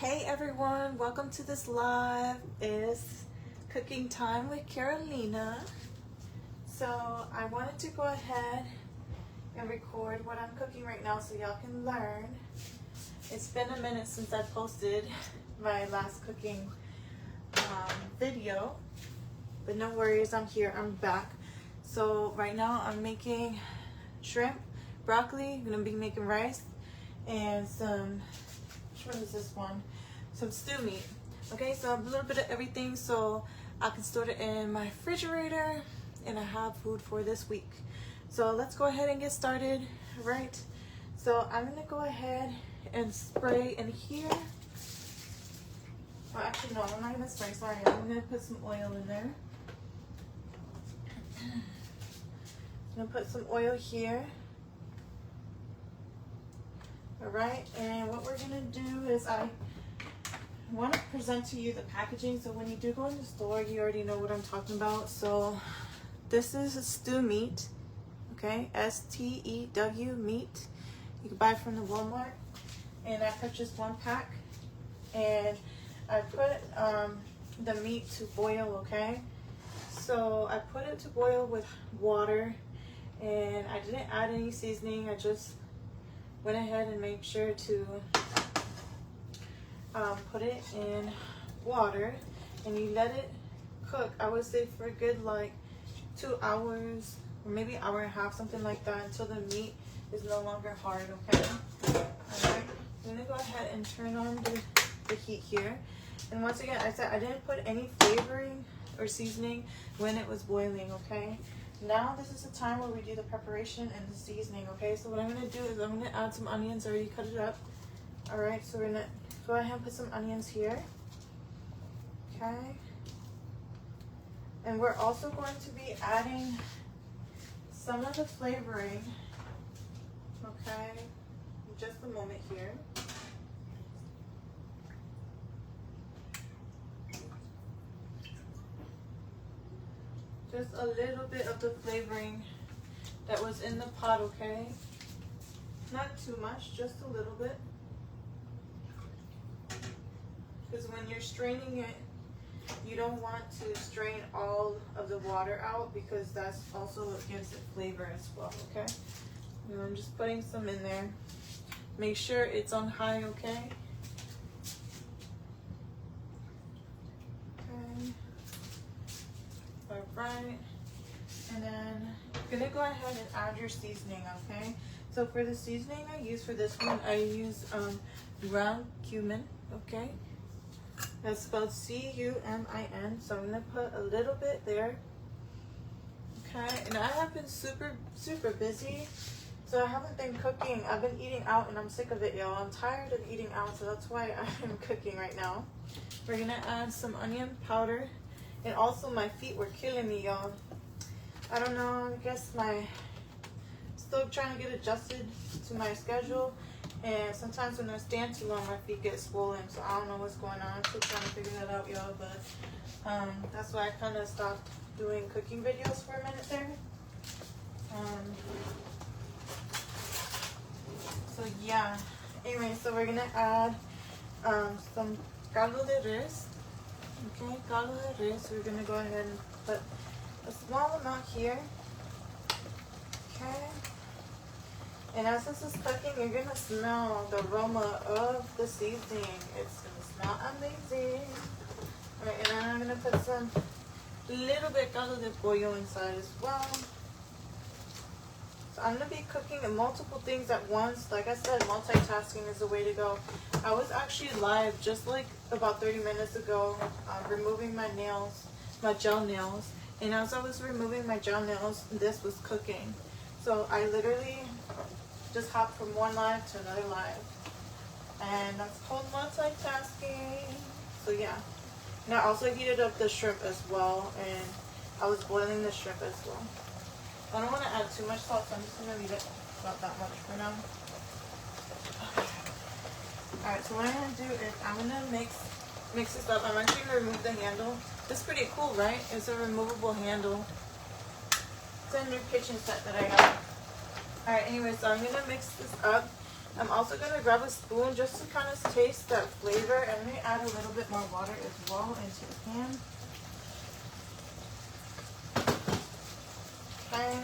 Hey everyone, welcome to this live. It's cooking time with Carolina. So I wanted to go ahead and record what I'm cooking right now so y'all can learn. It's been a minute since I posted my last cooking video, but no worries, I'm here, I'm back. So right now I'm making shrimp, broccoli, I'm gonna be making rice, and some, which one is this one? Some stew meat. Okay, so a little bit of everything so I can store it in my refrigerator and I have food for this week. So let's go ahead and get started, right? So I'm gonna go ahead and spray in here. Well, actually no, I'm not gonna spray, sorry. I'm gonna put some oil in there. I'm gonna put some oil here. All right, and what we're gonna do is I want to present to you the packaging, so when you do go in the store, you already know what I'm talking about. So this is a stew meat, okay, S-T-E-W meat. You can buy it from the Walmart, and I purchased 1 pack, and I put the meat to boil, okay. So I put it to boil with water, and I didn't add any seasoning. I just went ahead and made sure to put it in water, and you let it cook, I would say for a good like 2 hours or maybe 1.5 hours, something like that, until the meat is no longer hard, okay? Alright, I'm gonna go ahead and turn on the heat here. And once again, I said I didn't put any flavoring or seasoning when it was boiling, okay? Now this is the time where we do the preparation and the seasoning, okay? So what I'm gonna do is I'm gonna add some onions. I already cut it up. Alright, so we're gonna go ahead and put some onions here. Okay. And we're also going to be adding some of the flavoring. Okay. Just a moment here. Just a little bit of the flavoring that was in the pot, okay? Not too much, just a little bit. Because when you're straining it, you don't want to strain all of the water out, because that's also what gives it flavor as well, okay? And I'm just putting some in there. Make sure it's on high, okay? Okay. Alright. And then you're gonna go ahead and add your seasoning, okay? So for the seasoning I use for this one, I use ground cumin, okay? That's spelled C-U-M-I-N. So I'm gonna put a little bit there. Okay, and I have been super busy, so I haven't been cooking. I've been eating out and I'm sick of it, y'all. I'm tired of eating out, so that's why I'm cooking right now. We're gonna add some onion powder, and also my feet were killing me, y'all. I don't know, I guess still trying to get adjusted to my schedule. And sometimes when I stand too long, my feet get swollen, so I don't know what's going on. I'm still trying to figure that out, y'all, but that's why I kind of stopped doing cooking videos for a minute there. So yeah, anyway, so we're gonna add some caldo de res. Okay, caldo de res. We're gonna go ahead and put a small amount here. Okay. And as this is cooking, you're gonna smell the aroma of the seasoning. It's gonna smell amazing. Alright, and then I'm gonna put some little bit caldo de pollo inside as well. So I'm gonna be cooking multiple things at once. Like I said, multitasking is the way to go. I was actually live just like about 30 minutes ago, removing my nails, my gel nails. And as I was removing my gel nails, this was cooking. So I literally just hop from one live to another live, and that's called multitasking. So yeah, and I also heated up the shrimp as well, and I was boiling the shrimp as well. I don't want to add too much salt, so I'm just gonna leave it about that much for now. Okay. All right, so what I'm gonna do is I'm gonna mix this up. I'm actually gonna remove the handle. It's pretty cool, right? It's a removable handle. It's a new kitchen set that I got. Alright, anyway, so I'm going to mix this up. I'm also going to grab a spoon just to kind of taste that flavor, and I'm going to add a little bit more water as well into the pan. Okay.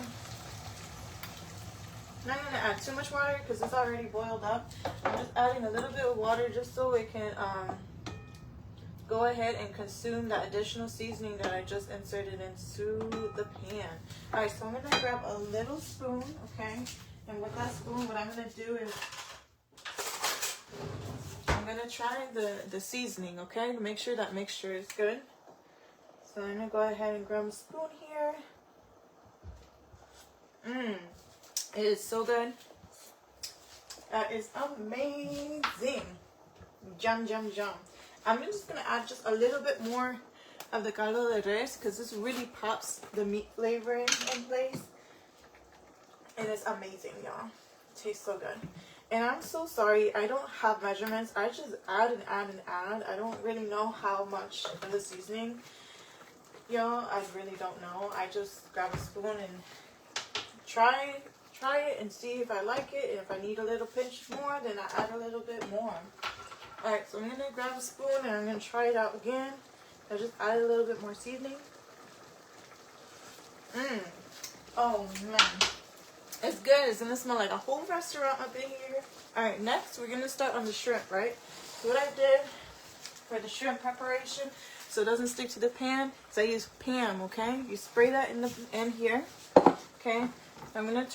I'm not going to add too much water because it's already boiled up. I'm just adding a little bit of water just so it can go ahead and consume that additional seasoning that I just inserted into the pan. Alright, so I'm going to grab a little spoon, okay? And with that spoon, what I'm going to do is I'm going to try the seasoning, okay? To make sure that mixture is good. So I'm going to go ahead and grab a spoon here. It is so good. That is amazing. Yum, yum, yum. I'm just going to add just a little bit more of the caldo de res because this really pops the meat flavor in place. And it's amazing, y'all. It tastes so good. And I'm so sorry, I don't have measurements. I just add and add and add. I don't really know how much of the seasoning, y'all. I really don't know. I just grab a spoon and try it and see if I like it. And if I need a little pinch more, then I add a little bit more. Alright, so I'm going to grab a spoon and I'm going to try it out again. I just add a little bit more seasoning. Oh, man. It's good. It's going to smell like a whole restaurant up in here. Alright, next we're going to start on the shrimp, right? So what I did for the shrimp preparation, so it doesn't stick to the pan, is I use Pam, okay? You spray that in here, okay? I'm going to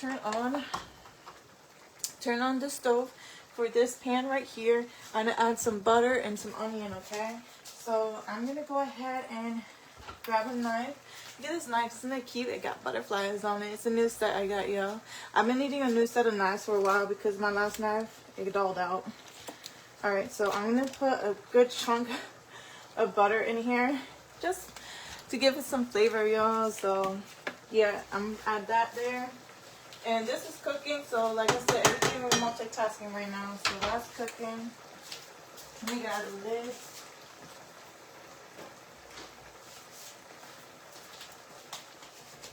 turn on the stove for this pan right here. I'm going to add some butter and some onion, okay? So I'm going to go ahead and grab a knife. Look at this knife, isn't it cute? It got butterflies on it. It's a new set I got, y'all. I've been needing a new set of knives for a while because my last knife, it dulled out. Alright, so I'm going to put a good chunk of butter in here just to give it some flavor, y'all. So, yeah, I'm going to add that there. And this is cooking, so like I said, everything we're multitasking right now. So that's cooking. We got a lid.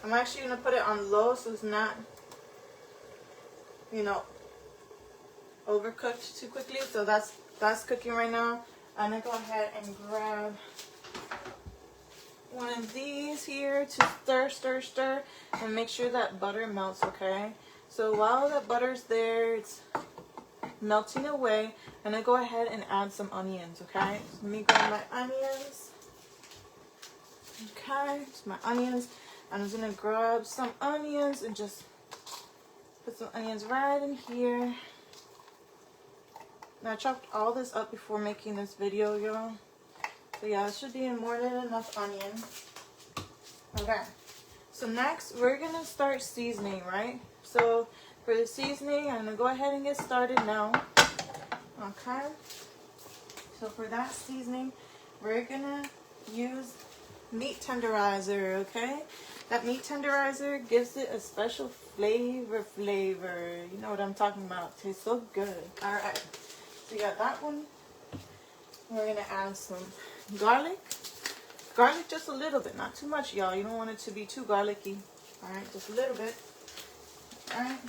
I'm actually going to put it on low so it's not, you know, overcooked too quickly. So that's cooking right now. I'm going to go ahead and grab one of these here to stir, and make sure that butter melts, okay? So while that butter's there, it's melting away, I'm going to go ahead and add some onions, okay? So let me grab my onions. Okay, it's my onions. I'm just going to grab some onions and just put some onions right in here. Now I chopped all this up before making this video, y'all. So yeah, it should be more than enough onion. Okay. So next, we're going to start seasoning, right? So for the seasoning, I'm going to go ahead and get started now. Okay. So for that seasoning, we're going to use meat tenderizer, okay? That meat tenderizer gives it a special flavor. You know what I'm talking about. It tastes so good. Alright. So you got that one. We're going to add some garlic. Garlic just a little bit, not too much, y'all. You don't want it to be too garlicky. Alright, just a little bit. Alright.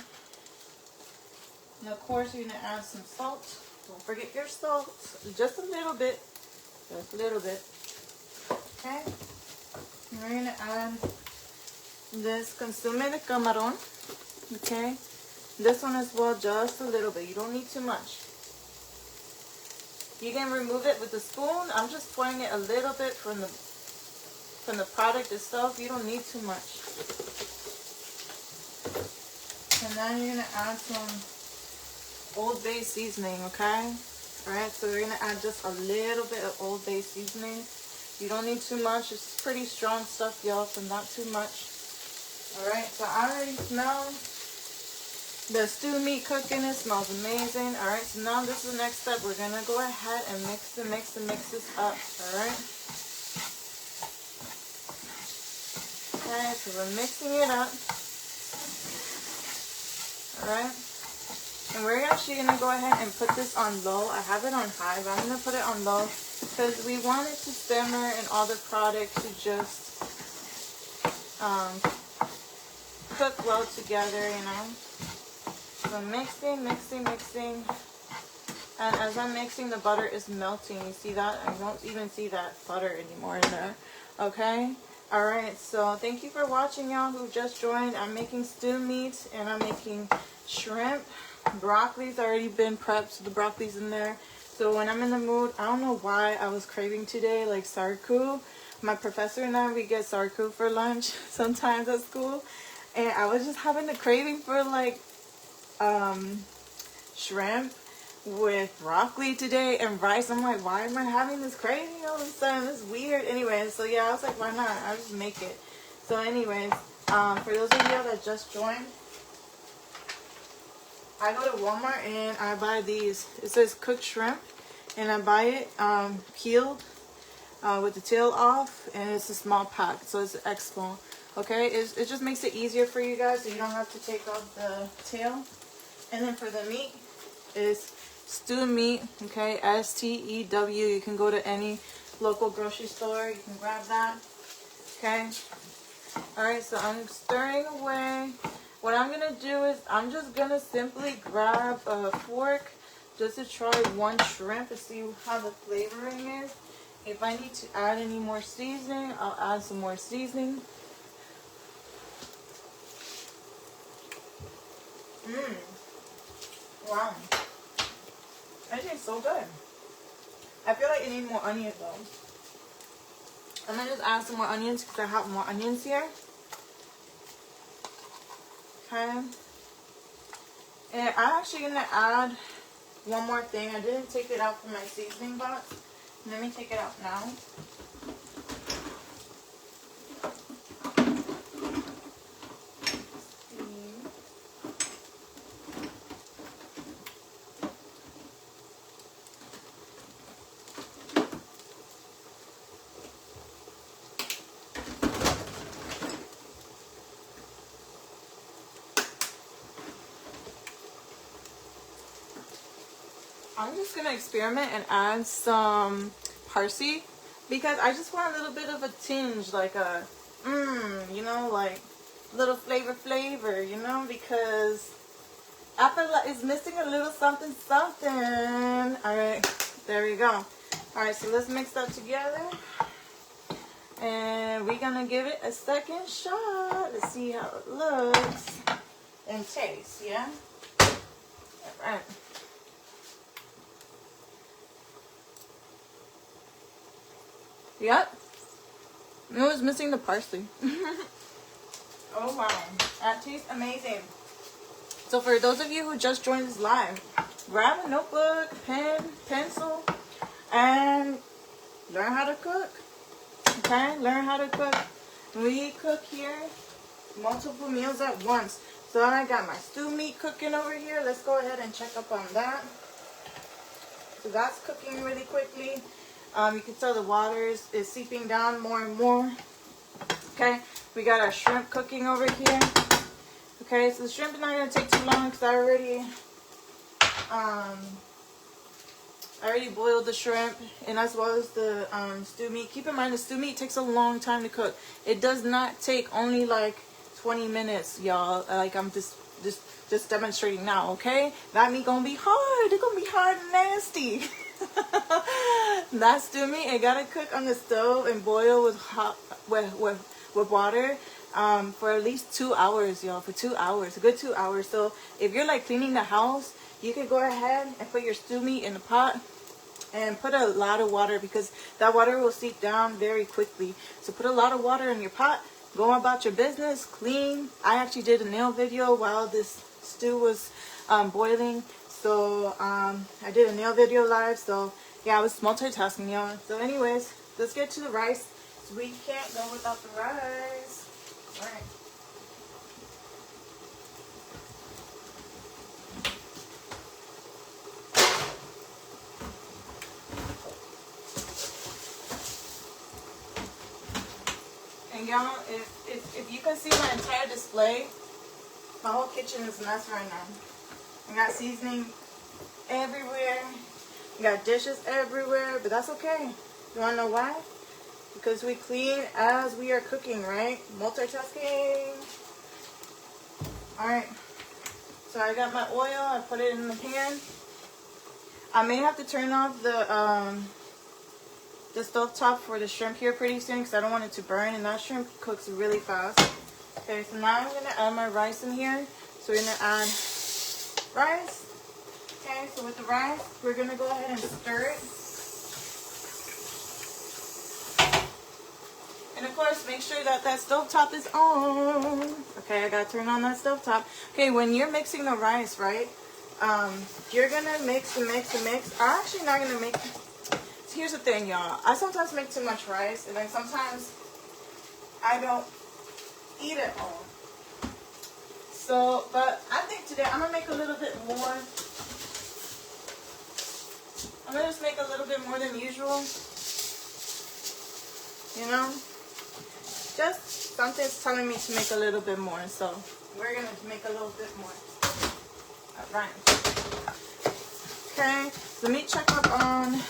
And of course, you're going to add some salt. Don't forget your salt. Just a little bit. Just a little bit. Okay. And we're going to add this consume de camarón. Okay. This one as well, just a little bit. You don't need too much. You can remove it with a spoon. I'm just pouring it a little bit from the product itself. You don't need too much. And then you're going to add some Old Bay seasoning, okay? Alright, so we're going to add just a little bit of Old Bay seasoning. You don't need too much. It's pretty strong stuff, y'all, so not too much. Alright, so I already smell the stew meat cooking. It smells amazing. Alright, so now this is the next step. We're going to go ahead and mix this up. Alright. Okay, so we're mixing it up. Alright. And we're actually going to go ahead and put this on low. I have it on high, but I'm going to put it on low because we want it to simmer and all the products to just cook well together, you know. So So mixing, mixing, mixing. And as I'm mixing, the butter is melting. You see that? I don't even see that butter anymore in there. Okay? Alright, so thank you for watching, y'all who just joined. I'm making stew meat and I'm making shrimp. Broccoli's already been prepped, so the broccoli's in there. So when I'm in the mood, I don't know why I was craving today, like sarku. My professor and I, we get sarku for lunch sometimes at school. And I was just having the craving for like shrimp with broccoli today and rice. I'm like, why am I having this craving all of a sudden? It's weird. Anyways, so yeah, I was like, why not? I'll just make it. So anyways, for those of you that just joined, I go to Walmart and I buy these. It says cooked shrimp, and I buy it peeled with the tail off, and it's a small pack, so it's X small. Okay, it just makes it easier for you guys, so you don't have to take off the tail. And then for the meat, is stewed meat, okay, S-T-E-W. You can go to any local grocery store, you can grab that, okay. Alright, so I'm stirring away. What I'm gonna do is I'm just gonna simply grab a fork just to try one shrimp to see how the flavoring is. If I need to add any more seasoning, I'll add some more seasoning. Wow. That tastes so good. I feel like it needs more onions though. I'm gonna just add some more onions because I have more onions here. Okay. And I'm actually gonna add one more thing. I didn't take it out from my seasoning box. Let me take it out now. I'm just gonna experiment and add some parsley because I just want a little bit of a tinge, like a you know, like little flavor, you know, because I feel like it's missing a little something. Alright, there we go. Alright, so let's mix that together. And we're gonna give it a second shot. Let's see how it looks and tastes, yeah? Alright. Yep. It was missing the parsley. Oh wow. That tastes amazing. So for those of you who just joined this live, grab a notebook, pen, pencil, and learn how to cook. Okay? Learn how to cook. We cook here multiple meals at once. So I got my stew meat cooking over here. Let's go ahead and check up on that. So that's cooking really quickly. You can tell the water is seeping down more and more. Okay, we got our shrimp cooking over here. Okay, so the shrimp is not going to take too long because I already boiled the shrimp, and as well as the stew meat. Keep in mind the stew meat takes a long time to cook. It does not take only like 20 minutes, y'all. Like I'm just demonstrating now, okay? That meat gonna be hard. It's gonna be hard and nasty. That stew meat, it gotta cook on the stove and boil with hot with water for at least 2 hours, y'all. For 2 hours, a good 2 hours. So if you're like cleaning the house, you can go ahead and put your stew meat in the pot and put a lot of water because that water will seep down very quickly. So put a lot of water in your pot. Go about your business, clean. I actually did a nail video while this stew was boiling. So I did a nail video live. So yeah, I was multitasking, y'all. So anyways, let's get to the rice. So we can't go without the rice. All right. And y'all, if you can see my entire display, my whole kitchen is a mess right now. I got seasoning everywhere. I got dishes everywhere, but that's okay. You wanna know why? Because we clean as we are cooking, right? Multitasking. Alright. So I got my oil, I put it in the pan. I may have to turn off the stove top for the shrimp here pretty soon because I don't want it to burn, and that shrimp cooks really fast. Okay, so now I'm going to add my rice in here. So we're going to add rice. Okay, so with the rice, we're going to go ahead and stir it. And of course, make sure that that stove top is on. Okay, I got to turn on that stove top. Okay, when you're mixing the rice, right, you're going to mix and mix and mix. I'm actually not going to make... Here's the thing, y'all. I sometimes make too much rice, and then sometimes I don't eat it all. So, but I think today I'm going to make a little bit more. I'm going to just make a little bit more than usual. You know? Just something's telling me to make a little bit more. So, we're going to make a little bit more. Alright. Okay. Let me check up on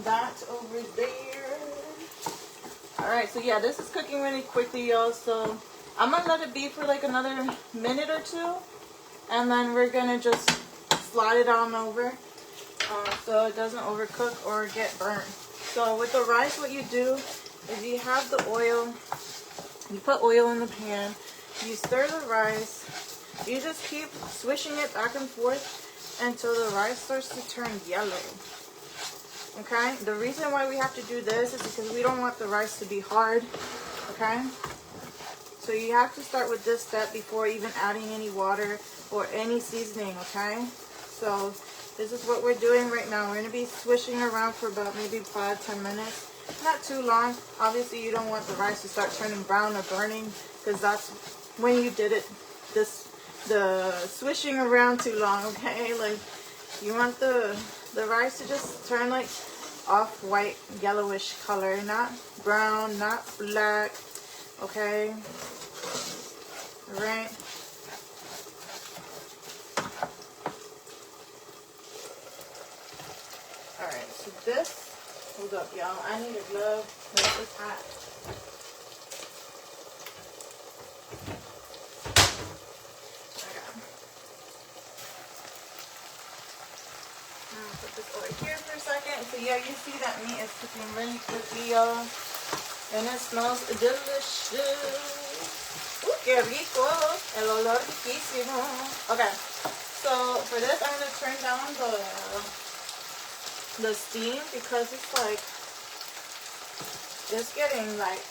that over there. Alright, so yeah, this is cooking really quickly, y'all. So I'm gonna let it be for like another minute or two, and then we're gonna just slide it on over so it doesn't overcook or get burnt. So with the rice, what you do is you have the oil, you put oil in the pan, you stir the rice, you just keep swishing it back and forth until the rice starts to turn yellow. Okay, the reason why we have to do this is because we don't want the rice to be hard. Okay, so you have to start with this step before even adding any water or any seasoning. Okay, so this is what we're doing right now. We're going to be swishing around for about maybe 5-10 minutes, not too long. Obviously you don't want the rice to start turning brown or burning, because that's when you did it, the swishing around too long. Okay, like you want the rice to just turn like off-white yellowish color, not brown, not black. Okay, all right. All right, so this, hold up y'all, I need a glove, this is hot. Put this over here for a second. So yeah, you see that meat is cooking really quickly, y'all, and it smells delicious. Ooh, qué rico, el olor riquísimo. Okay, so for this I'm gonna turn down the steam because it's like it's getting like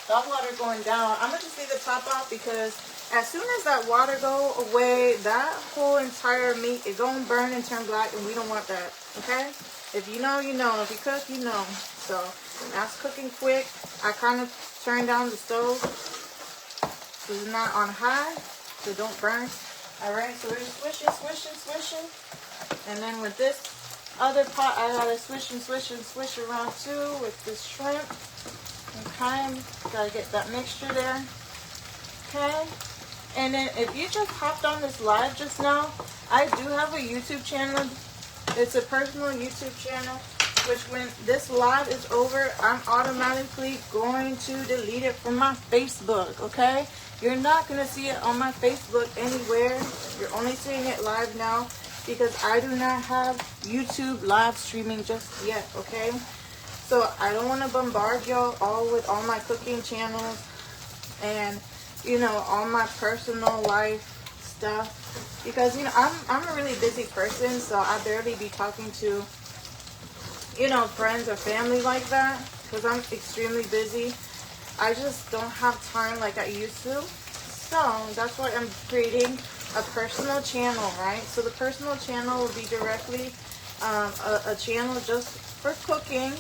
salt water going down. I'm gonna just leave the top off because as soon as that water go away, that whole entire meat is gonna burn and turn black, and we don't want that. Okay? If you know, you know. If you cook, you know. So that's cooking quick. I kind of turned down the stove so it's not on high, so don't burn. All right. So we're swishing, swishing, swishing, and then with this other pot, I gotta swish and swish and swish around too with this shrimp. Okay. Gotta get that mixture there. Okay. And then if you just hopped on this live just now, I do have a YouTube channel. It's a personal YouTube channel, which when this live is over, I'm automatically going to delete it from my Facebook, okay? You're not going to see it on my Facebook anywhere. You're only seeing it live now because I do not have YouTube live streaming just yet, okay? So I don't want to bombard y'all all with all my cooking channels and, you know, all my personal life stuff, because, you know, I'm a really busy person, so I barely be talking to, you know, friends or family like that, because I'm extremely busy. I just don't have time like I used to. So that's why I'm creating a personal channel, right? So the personal channel will be directly a channel just for cooking,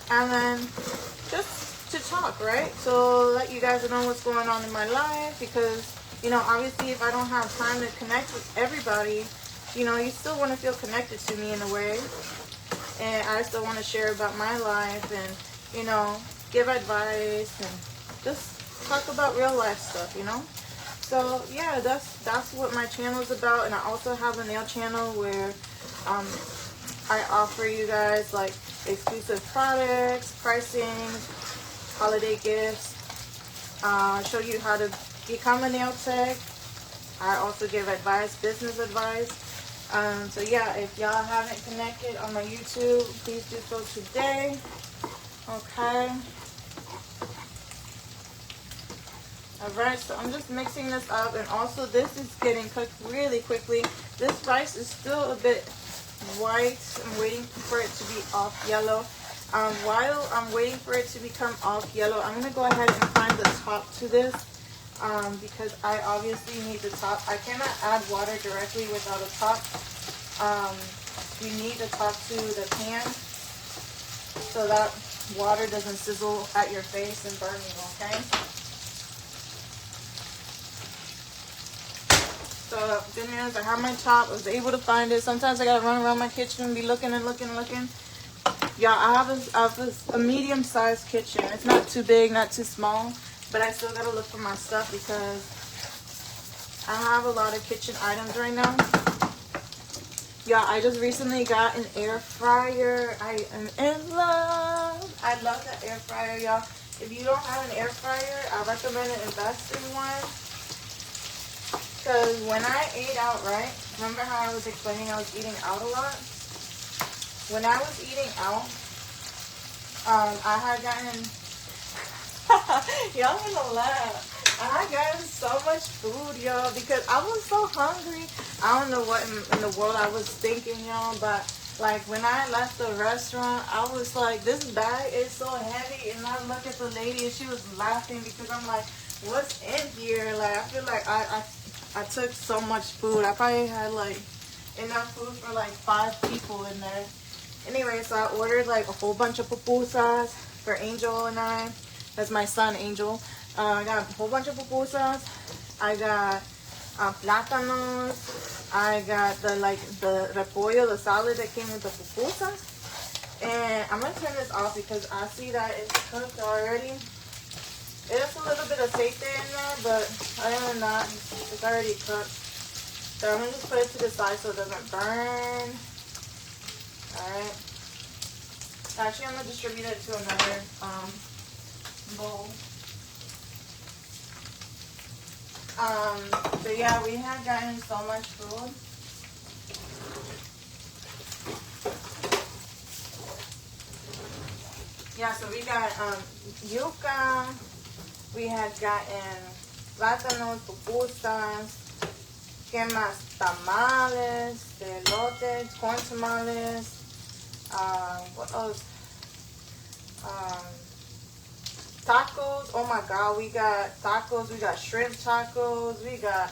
and then just to talk, right? So let you guys know what's going on in my life, because, you know, obviously if I don't have time to connect with everybody, you know, you still want to feel connected to me in a way, and I still want to share about my life and, you know, give advice and just talk about real life stuff, you know. So yeah, that's what my channel is about. And I also have a nail channel where I offer you guys like exclusive products, pricing, holiday gifts, show you how to become a nail tech, I also give advice, business advice. So yeah, if y'all haven't connected on my YouTube, please do so today. Okay. Alright, so I'm just mixing this up, and also this is getting cooked really quickly. This rice is still a bit white. I'm waiting for it to be off yellow. While I'm waiting for it to become off yellow, I'm going to go ahead and find the top to this, because I obviously need the top. I cannot add water directly without a top. You need a top to the pan so that water doesn't sizzle at your face and burn you, okay? So good news, I have my top. I was able to find it. Sometimes I gotta run around my kitchen and be looking and looking and looking. Yeah, I have a medium-sized kitchen. It's not too big, not too small, but I still gotta look for my stuff because I have a lot of kitchen items right now. Yeah, I just recently got an air fryer. I am in love. I love that air fryer, y'all. If you don't have an air fryer, I recommend invest in one. Because when I ate out, right? Remember how I was explaining I was eating out a lot? When I was eating out, I had gotten, y'all gonna laugh. I had gotten so much food, y'all, because I was so hungry. I don't know what in the world I was thinking, y'all, but like when I left the restaurant, I was like, this bag is so heavy, and I look at the lady and she was laughing because I'm like, what's in here? Like, I feel like I took so much food. I probably had like enough food for like 5 people in there. Anyway, so I ordered like a whole bunch of pupusas for Angel and I. That's my son, Angel. I got a whole bunch of pupusas. I got plátanos. I got the repollo, the salad that came with the pupusas. And I'm gonna turn this off because I see that it's cooked already. There's a little bit of aceite in there, but other than that, it's already cooked. So I'm going to just put it to the side so it doesn't burn. Alright. Actually, I'm going to distribute it to another bowl. So yeah, we had gotten so much food. Yeah, so we got yuca. We had gotten plátanos, pupusas, que más, tamales, elotes, corn tamales, what else? Tacos. Oh my God, we got tacos. We got shrimp tacos. We got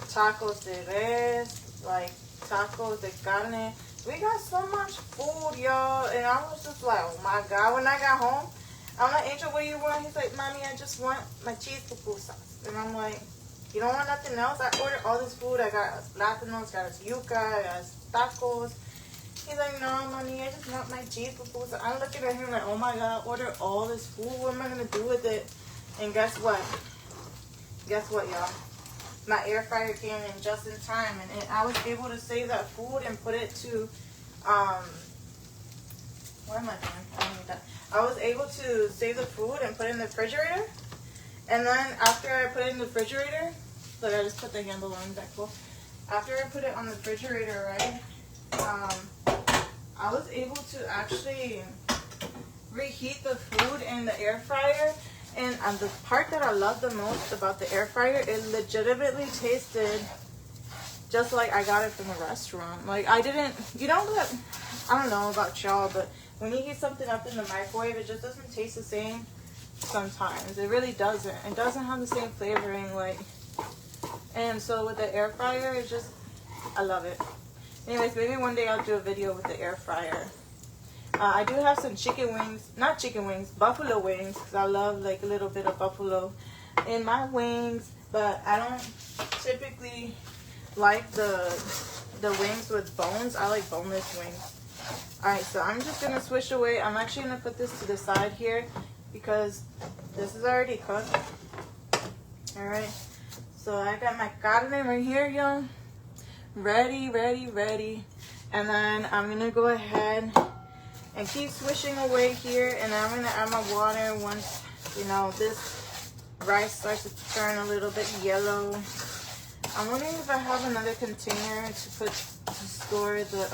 tacos de res, like tacos de carne. We got so much food, y'all, and I was just like, oh my God. When I got home, I'm like, Angel, what do you want? He's like, Mommy, I just want my cheese pupusas. And I'm like, you don't want nothing else? I ordered all this food. I got plátanos, got yuca, I got tacos. He's like, no, Mommy, I just want my cheese pupusas. I'm looking at him like, oh my God, order all this food. What am I going to do with it? And guess what? Guess what, y'all? My air fryer came in just in time. And I was able to save that food and put it to, what am I doing? I don't need that. I was able to save the food and put it in the refrigerator. And then after I put it in the refrigerator, look, I just put the handle on that cool. After I put it on the refrigerator, right, I was able to actually reheat the food in the air fryer. And the part that I love the most about the air fryer, it legitimately tasted just like I got it from the restaurant. Like, I didn't, you know what, I don't know about y'all, but when you heat something up in the microwave, it just doesn't taste the same sometimes. It really doesn't. It doesn't have the same flavoring, like, and so with the air fryer, it's just, I love it. Anyways, maybe one day I'll do a video with the air fryer. I do have some chicken wings, not chicken wings, buffalo wings, because I love like a little bit of buffalo in my wings, but I don't typically like the wings with bones. I like boneless wings. Alright, so I'm just going to switch away. I'm actually going to put this to the side here because this is already cooked. Alright, so I got my carne right here, y'all. Ready, ready, ready. And then I'm going to go ahead and keep swishing away here. And I'm going to add my water once, you know, this rice starts to turn a little bit yellow. I'm wondering if I have another container to store the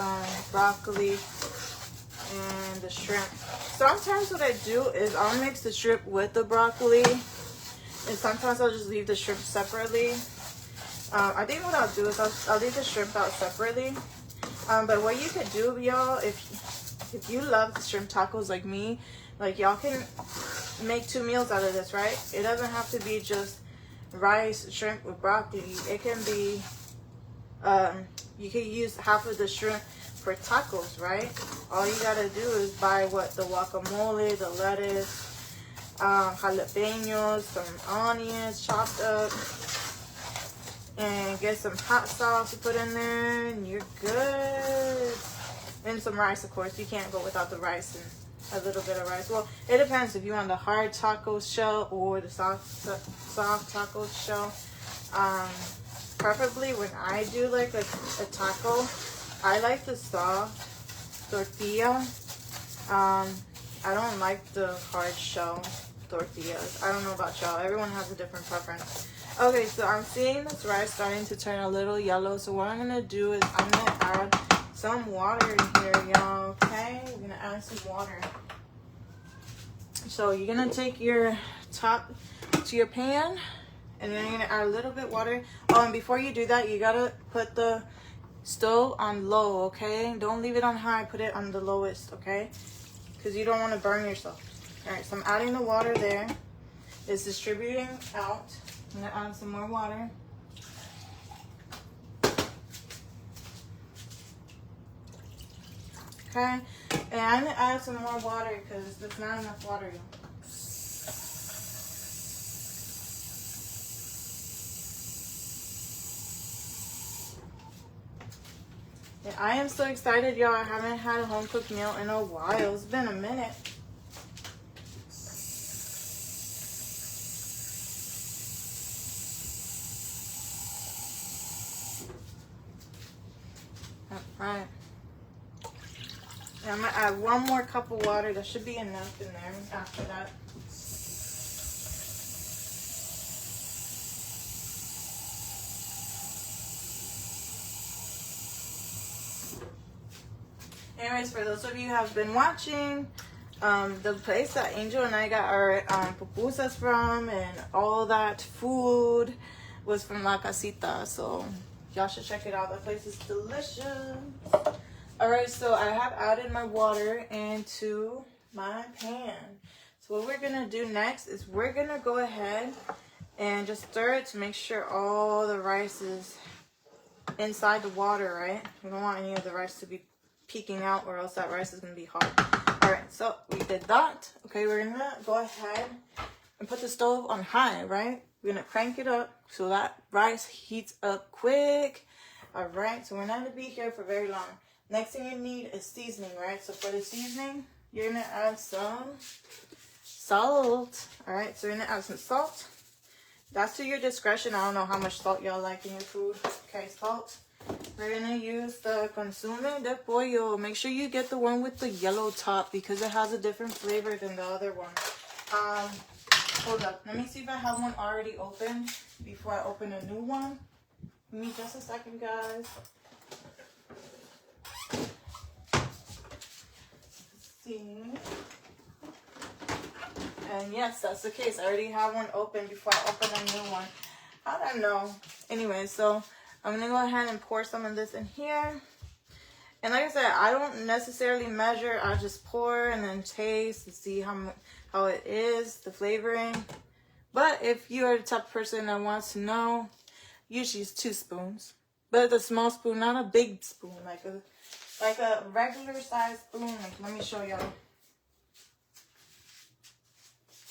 broccoli and the shrimp. Sometimes what I do is I'll mix the shrimp with the broccoli, and sometimes I'll just leave the shrimp separately. I think what I'll do is I'll leave the shrimp out separately. But what you could do, y'all, if you love the shrimp tacos like me, like y'all can make 2 meals out of this, right? It doesn't have to be just rice, shrimp with broccoli. It can be, you can use half of the shrimp for tacos, right? All you gotta do is buy the guacamole, the lettuce, jalapenos, some onions chopped up, and get some hot sauce to put in there, and you're good. And some rice, of course. You can't go without the rice and a little bit of rice. Well, it depends if you want the hard taco shell or the soft taco shell. Preferably when I do like a taco, I like the soft tortilla. I don't like the hard shell tortillas. I don't know about y'all. Everyone has a different preference. Okay, so I'm seeing this rice starting to turn a little yellow. So what I'm going to do is I'm going to add some water in here, y'all. Okay? We're going to add some water. So you're going to take your top to your pan, and then you're going to add a little bit of water. Oh, and before you do that, you got to put the stove on low, okay? Don't leave it on high. Put it on the lowest, okay? Because you don't want to burn yourself. All right, so I'm adding the water there. It's distributing out. I'm going to add some more water. Okay, and I'm going to add some more water because there's not enough water. And I am so excited, y'all. I haven't had a home-cooked meal in a while. It's been a minute. Alright. And I'm going to add 1 more cup of water. That should be enough in there after that. Anyways, for those of you who have been watching, the place that Angel and I got our pupusas from and all that food was from La Casita. So y'all should check it out. That place is delicious. Alright, so I have added my water into my pan. So what we're going to do next is we're going to go ahead and just stir it to make sure all the rice is inside the water, right? We don't want any of the rice to be peeking out, or else that rice is going to be hard. Alright, so we did that. Okay, we're going to go ahead and put the stove on high, right? We're going to crank it up so that rice heats up quick. Alright, so we're not going to be here for very long. Next thing you need is seasoning, right? So for the seasoning, you're going to add some salt. Alright, so you're going to add some salt. That's to your discretion. I don't know how much salt y'all like in your food. Okay, salt. We're going to use the Consume de Pollo. Make sure you get the one with the yellow top because it has a different flavor than the other one. Hold up. Let me see if I have one already open before I open a new one. Give me just a second, guys. Let's see. And yes, that's the case. I already have one open before I open a new one. I don't know. Anyway, so I'm going to go ahead and pour some of this in here. And like I said, I don't necessarily measure. I just pour and then taste to see how it is, the flavoring. But if you are the type of person that wants to know, usually it's 2 spoons. But the small spoon, not a big spoon. Like a regular size spoon. Like, let me show y'all.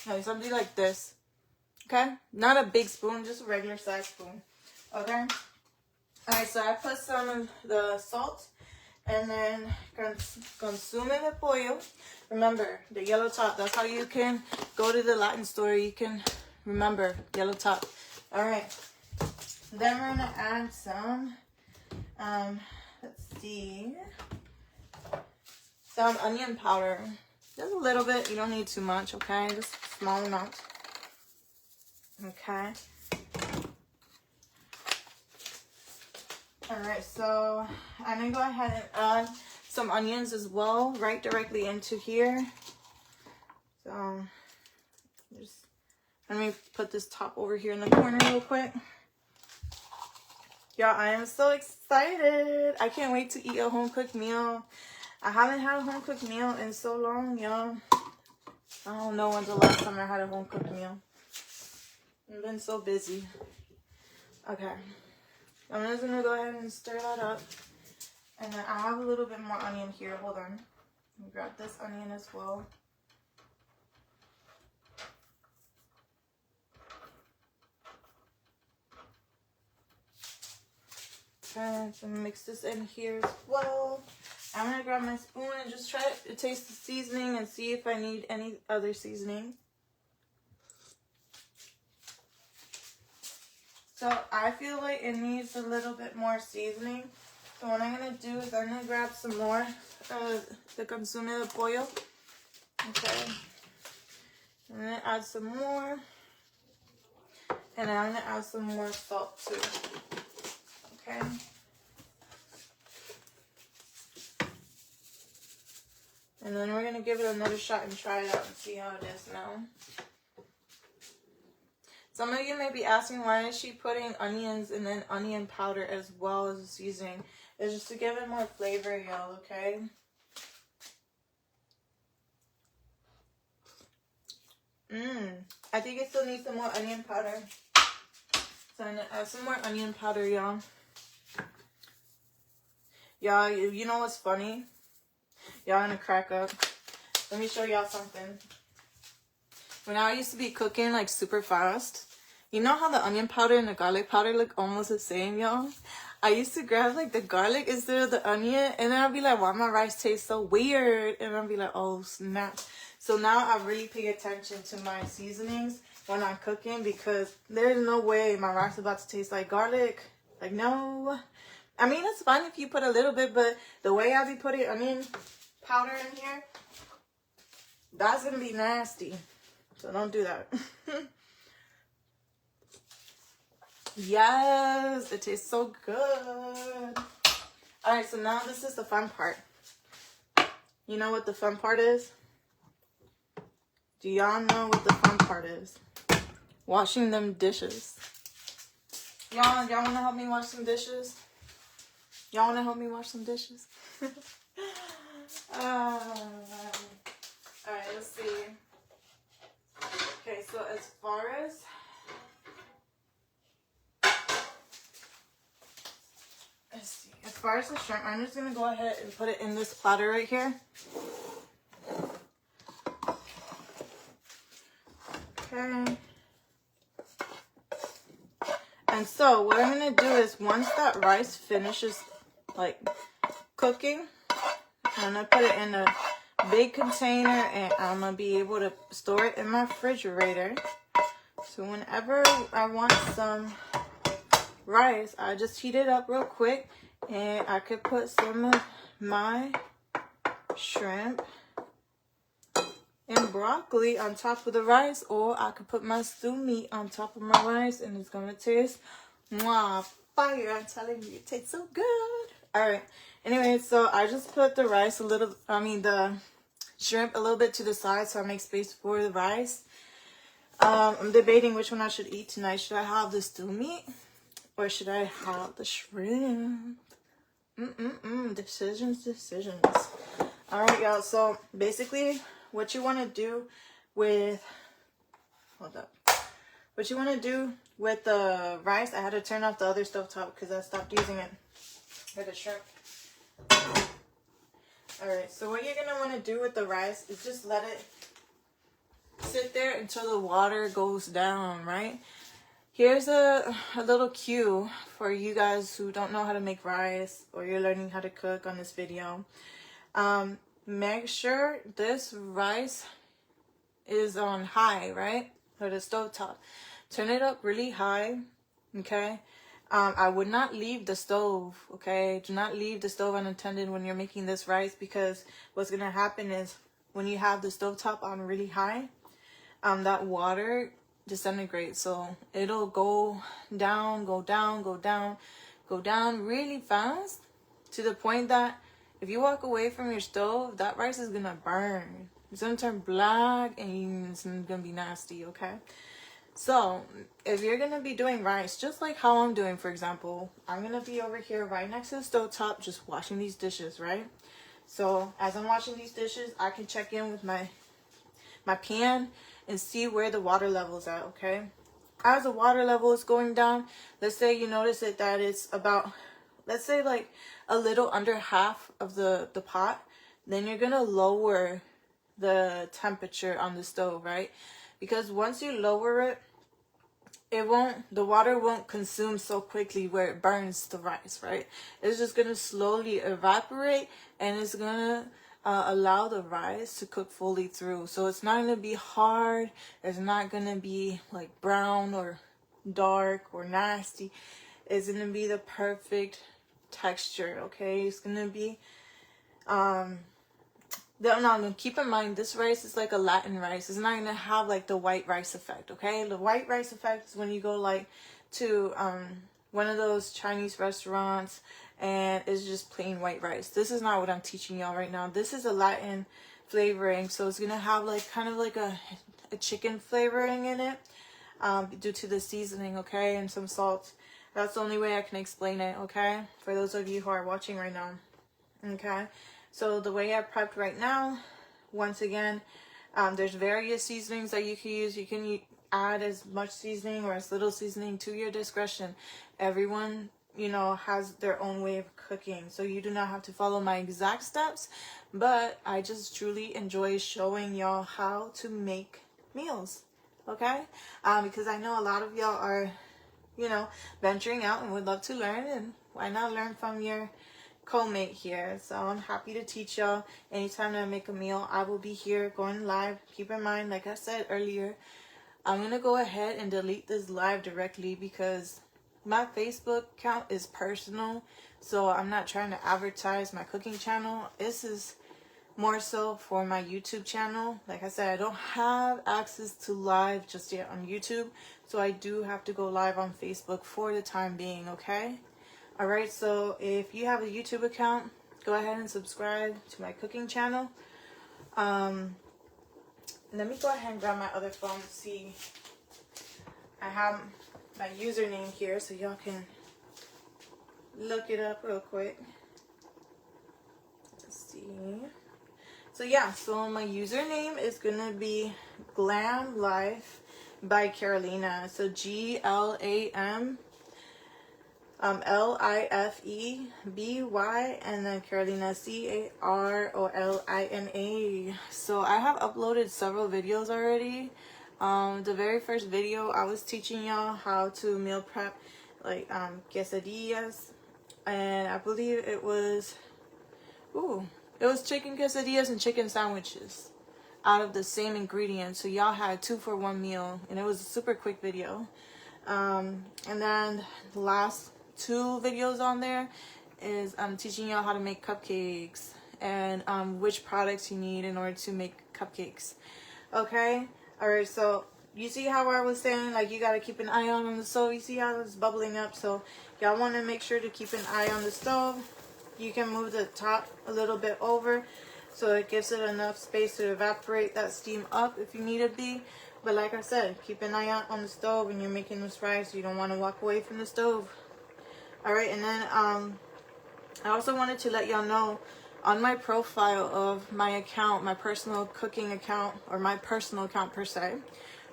Okay, something like this. Okay? Not a big spoon, just a regular size spoon. Okay? Alright, so I put some of the salt and then Consume de Pollo. Remember, the yellow top. That's how you can go to the Latin store. You can remember, yellow top. Alright. Then we're going to add some, let's see, some onion powder. Just a little bit. You don't need too much, okay? Just a small amount. Okay. Alright, so I'm going to go ahead and add some onions as well, right directly into here. So, just let me put this top over here in the corner real quick. Y'all, I am so excited. I can't wait to eat a home-cooked meal. I haven't had a home-cooked meal in so long, y'all. I don't know when's the last time I had a home-cooked meal. I've been so busy. Okay. I'm just going to go ahead and stir that up. And then I have a little bit more onion here. Hold on. Let me grab this onion as well. Okay, so mix this in here as well. I'm going to grab my spoon and just try to taste the seasoning and see if I need any other seasoning. So I feel like it needs a little bit more seasoning. So what I'm going to do is I'm going to grab some more the consume de pollo. Okay. I'm going to add some more. And I'm going to add some more salt too. Okay. And then we're going to give it another shot and try it out and see how it is now. Some of you may be asking, why is she putting onions and then onion powder as well as the seasoning? It's just to give it more flavor, y'all, okay? I think it still needs some more onion powder. So I'm going to add some more onion powder, y'all. Y'all, you know what's funny? Y'all gonna crack up. Let me show y'all something. When I used to be cooking like super fast, you know how the onion powder and the garlic powder look almost the same, y'all? I used to grab like the garlic instead of the onion, and then I'd be like, why my rice tastes so weird? And I'd be like, oh snap. So now I really pay attention to my seasonings when I'm cooking, because there's no way my rice is about to taste like garlic. Like, no. I mean, it's fine if you put a little bit, but the way I be putting onion powder in here, that's gonna be nasty. So don't do that. Yes, it tastes so good. Alright, so now this is the fun part. You know what the fun part is? Do y'all know what the fun part is? Washing them dishes. Y'all wanna help me wash some dishes? Y'all wanna help me wash some dishes? Alright, let's see. Okay, so as far as the shrimp, I'm just gonna go ahead and put it in this platter right here. Okay. And so what I'm gonna do is, once that rice finishes like cooking, I'm gonna put it in a big container, and I'm gonna be able to store it in my refrigerator. So whenever I want some rice, I just heat it up real quick, and I could put some of my shrimp and broccoli on top of the rice, or I could put my stew meat on top of my rice, and it's gonna taste fire. I'm telling you, it tastes so good. All right. Anyway, so I just put the rice the shrimp a little bit to the side so I make space for the rice. I'm debating which one I should eat tonight. Should I have the stew meat, or should I have the shrimp? Decisions. All right, y'all. So basically, what you want to do with the rice, I had to turn off the other stove top because I stopped using it for the shrimp. Alright, so what you're going to want to do with the rice is just let it sit there until the water goes down, right? Here's a little cue for you guys who don't know how to make rice, or you're learning how to cook on this video. Make sure this rice is on high, right? Or the stove top. Turn it up really high, okay? I would not leave the stove, okay? Do not leave the stove unattended when you're making this rice, because what's going to happen is when you have the stove top on really high, that water disintegrates. So it'll go down, go down, go down, go down really fast to the point that if you walk away from your stove, that rice is gonna burn. It's gonna turn black and it's gonna be nasty, okay? So if you're gonna be doing rice, just like how I'm doing, for example, I'm gonna be over here right next to the stove top just washing these dishes, right? So as I'm washing these dishes, I can check in with my pan and see where the water level is at, okay? As the water level is going down, let's say you notice it that it's about, let's say like a little under half of the pot, then you're gonna lower the temperature on the stove, right? Because once you lower it, the water won't consume so quickly where it burns the rice, right? It's just gonna slowly evaporate, and it's gonna allow the rice to cook fully through. So it's not gonna be hard. It's not gonna be like brown or dark or nasty. It's gonna be the perfect texture, okay? It's gonna be no, keep in mind, this rice is like a Latin rice. It's not gonna have like the white rice effect, okay? The white rice effect is when you go like to one of those Chinese restaurants and it's just plain white rice. This is not what I'm teaching y'all right now. This is a Latin flavoring, so it's gonna have like kind of like a chicken flavoring in it due to the seasoning, okay, and some salt. That's the only way I can explain it, okay, for those of you who are watching right now, okay? So the way I prepped right now, once again, there's various seasonings that you can use. You can add as much seasoning or as little seasoning to your discretion. Everyone, you know, has their own way of cooking. So you do not have to follow my exact steps, but I just truly enjoy showing y'all how to make meals, okay? Because I know a lot of y'all are, you know, venturing out and would love to learn, and why not learn from your co-mate here. So I'm happy to teach y'all. Anytime I make a meal, I will be here going live. Keep in mind, like I said earlier, I'm gonna go ahead and delete this live directly because my Facebook account is personal, so I'm not trying to advertise my cooking channel. This is more so for my YouTube channel. Like I said, I don't have access to live just yet on YouTube, so I do have to go live on Facebook for the time being, okay? Alright, so if you have a YouTube account, go ahead and subscribe to my cooking channel. Let me go ahead and grab my other phone to see. I have my username here so y'all can look it up real quick. Let's see. So yeah, so my username is gonna be Glam Life by Carolina. So GLAM LIFEBY, and then Carolina CAROLINA. So I have uploaded several videos already. The very first video I was teaching y'all how to meal prep like quesadillas, and I believe it was chicken quesadillas and chicken sandwiches out of the same ingredients. So y'all had 2-for-1 meal, and it was a super quick video. And then the last 2 videos on there is I'm teaching y'all how to make cupcakes and which products you need in order to make cupcakes, okay? Alright, so you see how I was saying, like, you got to keep an eye on the stove. You see how it's bubbling up, so y'all want to make sure to keep an eye on the stove. You can move the top a little bit over so it gives it enough space to evaporate that steam up if you need to be. But like I said, keep an eye out on the stove when you're making this rice. You don't want to walk away from the stove. Alright, and then I also wanted to let y'all know on my profile of my account, my personal cooking account, or my personal account per se,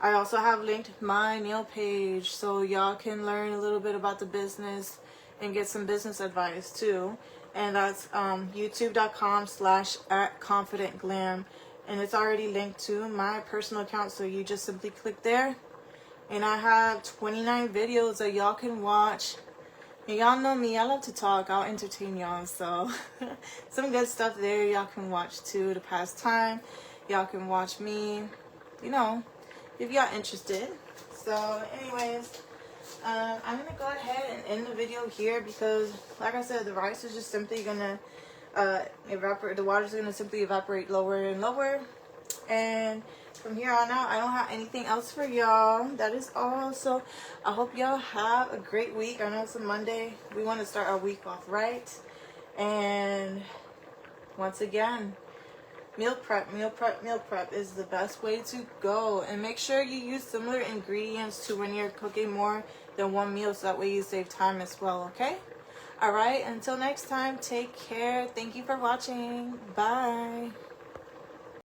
I also have linked my nail page so y'all can learn a little bit about the business and get some business advice too. And that's youtube.com/@confidentglam. And it's already linked to my personal account, so you just simply click there. And I have 29 videos that y'all can watch. And y'all know me, I love to talk, I'll entertain y'all, so some good stuff there y'all can watch too to pass time. Y'all can watch me, you know, if y'all interested. So anyways, I'm gonna go ahead and end the video here because, like I said, the rice is just simply gonna evaporate. The water's gonna simply evaporate lower and lower. And from here on out, I don't have anything else for y'all. That is all. So I hope y'all have a great week. I know it's a Monday. We want to start our week off right. And once again, meal prep is the best way to go. And make sure you use similar ingredients to when you're cooking more than one meal, so that way you save time as well, okay? All right, until next time, take care. Thank you for watching. Bye.